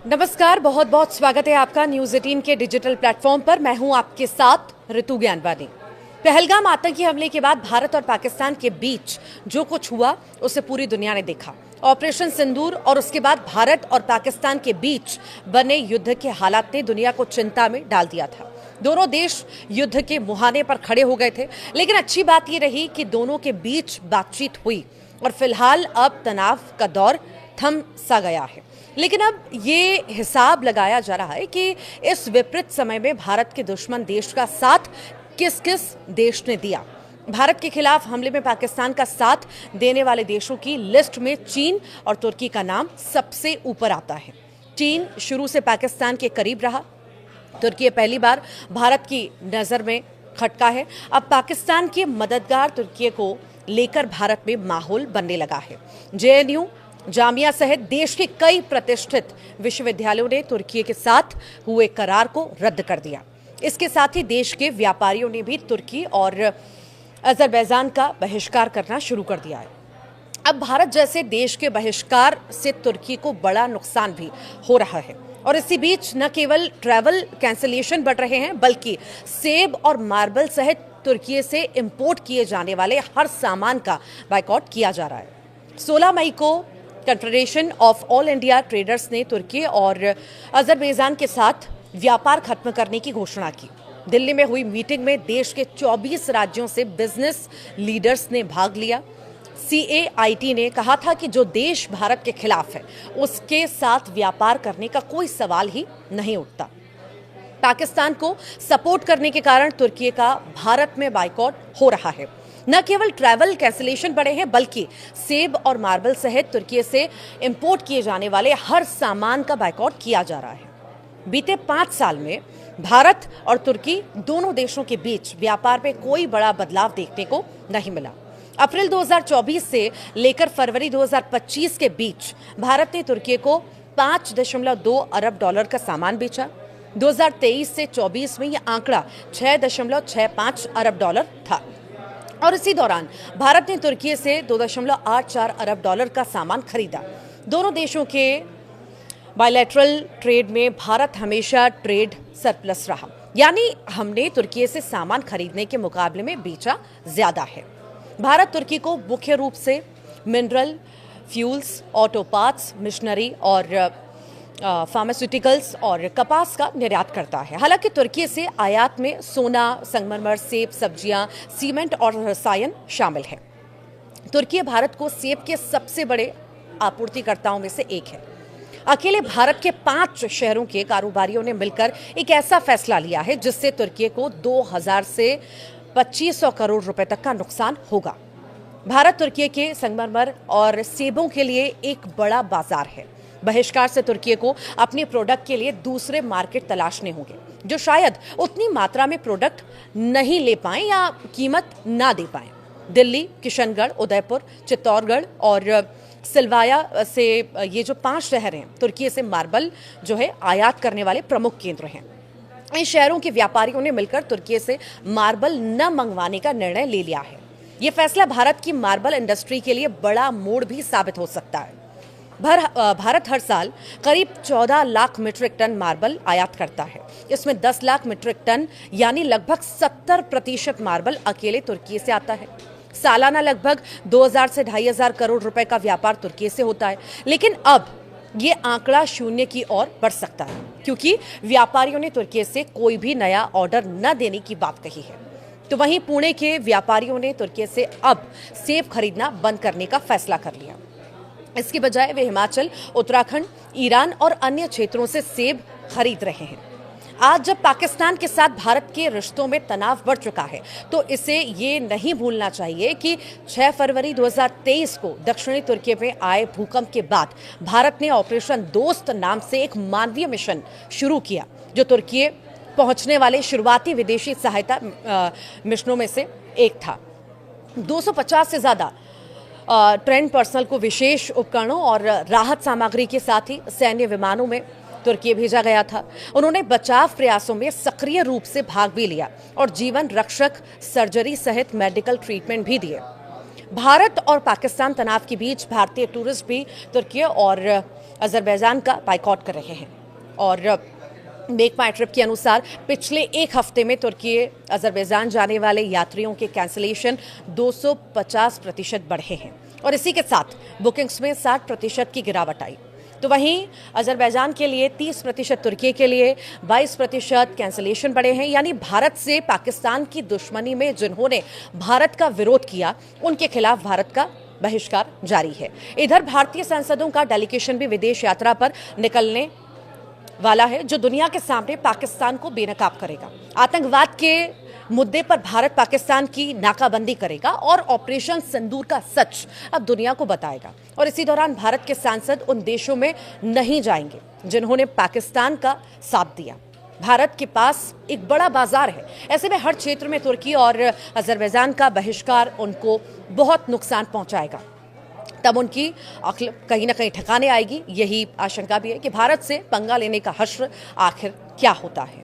नमस्कार, बहुत बहुत स्वागत है आपका न्यूज़ 18 के डिजिटल प्लेटफॉर्म पर। मैं हूं आपके साथ ऋतु ज्ञानवानी। पहलगाम आतंकी हमले के बाद भारत और पाकिस्तान के बीच जो कुछ हुआ उसे पूरी दुनिया ने देखा। ऑपरेशन सिंदूर और उसके बाद भारत और पाकिस्तान के बीच बने युद्ध के हालात ने दुनिया को चिंता में डाल दिया था। दोनों देश युद्ध के मुहाने पर खड़े हो गए थे, लेकिन अच्छी बात यह रही कि दोनों के बीच बातचीत हुई और फिलहाल अब तनाव का दौर थम सा गया है। लेकिन अब ये हिसाब लगाया जा रहा है कि इस विपरीत समय में भारत के दुश्मन देश का साथ किस किस देश ने दिया। भारत के खिलाफ हमले में पाकिस्तान का साथ देने वाले देशों की लिस्ट में चीन और तुर्की का नाम सबसे ऊपर आता है। चीन शुरू से पाकिस्तान के करीब रहा। तुर्की पहली बार भारत की नज़र में खटका है। अब पाकिस्तान के मददगार तुर्की को लेकर भारत में माहौल बनने लगा है। जेएनयू, जामिया सहित देश के कई प्रतिष्ठित विश्वविद्यालयों ने तुर्की के साथ हुए करार को रद्द कर दिया। इसके साथ ही देश के व्यापारियों ने भी तुर्की और अजरबैजान का बहिष्कार करना शुरू कर दिया है। अब भारत जैसे देश के बहिष्कार से तुर्की को बड़ा नुकसान भी हो रहा है और इसी बीच न केवल ट्रैवल कैंसिलेशन बढ़ रहे हैं, बल्कि सेब और मार्बल सहित तुर्की से इंपोर्ट किए जाने वाले हर सामान का बायकॉट किया जा रहा है। 16 मई को confederation of all India traders ने तुर्की और अजरबैजान के साथ व्यापार खत्म करने की घोषणा की। दिल्ली में हुई मीटिंग में देश के 24 राज्यों से बिजनेस लीडर्स ने भाग लिया। CAIT ने कहा था कि जो देश भारत के खिलाफ है उसके साथ व्यापार करने का कोई सवाल ही नहीं उठता। पाकिस्तान को सपोर्ट करने के कारण तुर्की का भारत में बायकॉट हो रहा है। न केवल ट्रैवल कैंसिलेशन बढ़े हैं, बल्कि सेब और मार्बल सहित तुर्की से इंपोर्ट किए जाने वाले हर सामान का बायकॉट किया जा रहा है। बीते 5 साल में भारत और तुर्की दोनों देशों के बीच व्यापार में कोई बड़ा बदलाव देखने को नहीं मिला। अप्रैल 2024 से लेकर फरवरी 2025 के बीच भारत ने तुर्की को 5.2 अरब डॉलर का सामान बेचा। 2023 से 24 में यह आंकड़ा 6.65 अरब डॉलर था और इसी दौरान भारत ने तुर्की से 2.84 अरब डॉलर का सामान खरीदा। दोनों देशों के बायलैटरल ट्रेड में भारत हमेशा ट्रेड सरप्लस रहा, यानी हमने तुर्की से सामान खरीदने के मुकाबले में बेचा ज्यादा है। भारत तुर्की को मुख्य रूप से mineral, fuels, auto parts, machinery और फार्मास्यूटिकल्स और कपास का निर्यात करता है। हालांकि तुर्की से आयात में सोना, संगमरमर, सेब, सब्जियां, सीमेंट और रसायन शामिल है। तुर्की भारत को सेब के सबसे बड़े आपूर्तिकर्ताओं में से एक है। अकेले भारत के 5 शहरों के कारोबारियों ने मिलकर एक ऐसा फैसला लिया है जिससे तुर्की को 2000 से 2500 करोड़ रुपए तक का नुकसान होगा। भारत तुर्की के संगमरमर और सेबों के लिए एक बड़ा बाजार है। बहिष्कार से तुर्की को अपने प्रोडक्ट के लिए दूसरे मार्केट तलाशने होंगे, जो शायद उतनी मात्रा में प्रोडक्ट नहीं ले पाएं या कीमत ना दे पाएं। दिल्ली, किशनगढ़, उदयपुर, चित्तौड़गढ़ और सिलवाया से ये जो 5 शहर हैं, तुर्की से मार्बल जो है आयात करने वाले प्रमुख केंद्र हैं। इन शहरों के व्यापारियों ने मिलकर तुर्की से मार्बल न मंगवाने का निर्णय ले लिया है। ये फैसला भारत की मार्बल इंडस्ट्री के लिए बड़ा मोड़ भी साबित हो सकता है। भारत हर साल करीब 14 लाख मीट्रिक टन मार्बल आयात करता है। इसमें 10 लाख मीट्रिक टन यानी लगभग 70% मार्बल अकेले तुर्की से आता है। सालाना लगभग 2000 से 2500 करोड़ रुपए का व्यापार तुर्की से होता है, लेकिन अब ये आंकड़ा 0 की ओर बढ़ सकता है, क्योंकि व्यापारियों ने तुर्की से कोई भी नया ऑर्डर न देने की बात कही है। तो वहीं पुणे के व्यापारियों ने तुर्की से अब सेब खरीदना बंद करने का फैसला कर लिया। इसकी बजाय वे हिमाचल, उत्तराखंड, ईरान और अन्य क्षेत्रों से सेब खरीद रहे हैं। आज जब पाकिस्तान के साथ भारत के रिश्तों में तनाव बढ़ चुका है, तो इसे ये नहीं भूलना चाहिए कि 6 फरवरी 2023 को दक्षिणी तुर्की में आए भूकंप के बाद भारत ने ऑपरेशन दोस्त नाम से एक मानवीय मिशन शुरू किया, जो तुर्की पहुंचने वाले शुरुआती विदेशी सहायता मिशनों में से एक था। 250 से ज्यादा ट्रेंड पर्सनल को विशेष उपकरणों और राहत सामग्री के साथ ही सैन्य विमानों में तुर्की भेजा गया था। उन्होंने बचाव प्रयासों में सक्रिय रूप से भाग भी लिया और जीवन रक्षक सर्जरी सहित मेडिकल ट्रीटमेंट भी दिए। भारत और पाकिस्तान तनाव के बीच भारतीय टूरिस्ट भी तुर्की और अजरबैजान का बाइकआउट कर रहे हैं। और मेक माई ट्रिप के अनुसार पिछले एक हफ्ते में तुर्की अजरबैजान जाने वाले यात्रियों के कैंसिलेशन 250% बढ़े हैं और इसी के साथ बुकिंग्स में 60% की गिरावट आई। तो वहीं अजरबैजान के लिए 30%, तुर्की के लिए 22% कैंसिलेशन बढ़े हैं। यानी भारत से पाकिस्तान की दुश्मनी में जिन्होंने भारत का विरोध किया उनके खिलाफ भारत का बहिष्कार जारी है। इधर भारतीय सांसदों का डेलीगेशन भी विदेश यात्रा पर निकलने वाला है, जो दुनिया के सामने पाकिस्तान को बेनकाब करेगा, आतंकवाद के मुद्दे पर भारत पाकिस्तान की नाकाबंदी करेगा और ऑपरेशन सिंदूर का सच अब दुनिया को बताएगा। और इसी दौरान भारत के सांसद उन देशों में नहीं जाएंगे जिन्होंने पाकिस्तान का साथ दिया। भारत के पास एक बड़ा बाजार है, ऐसे में हर क्षेत्र में तुर्की और अजरबैजान का बहिष्कार उनको बहुत नुकसान पहुंचाएगा। तब उनकी अक्ल कहीं ना कहीं ठिकाने आएगी। यही आशंका भी है कि भारत से पंगा लेने का हश्र आखिर क्या होता है।